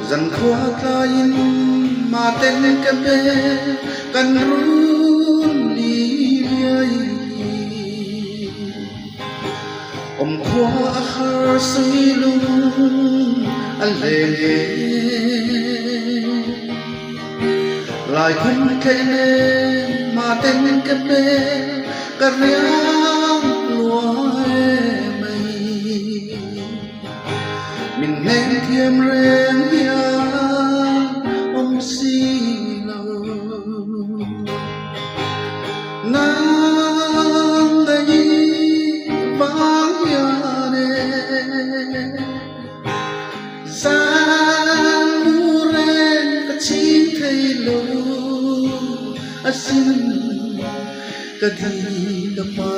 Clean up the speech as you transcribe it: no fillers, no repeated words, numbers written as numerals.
Dần khoa kain ma tên ka be kan run li liai khoa akhar silung alele lai kun kene ma tên ka be karyam luai mai min hen thiam reng ya si lo nam dai vang ya ne san muren ka chi thai lo asin ka di da pa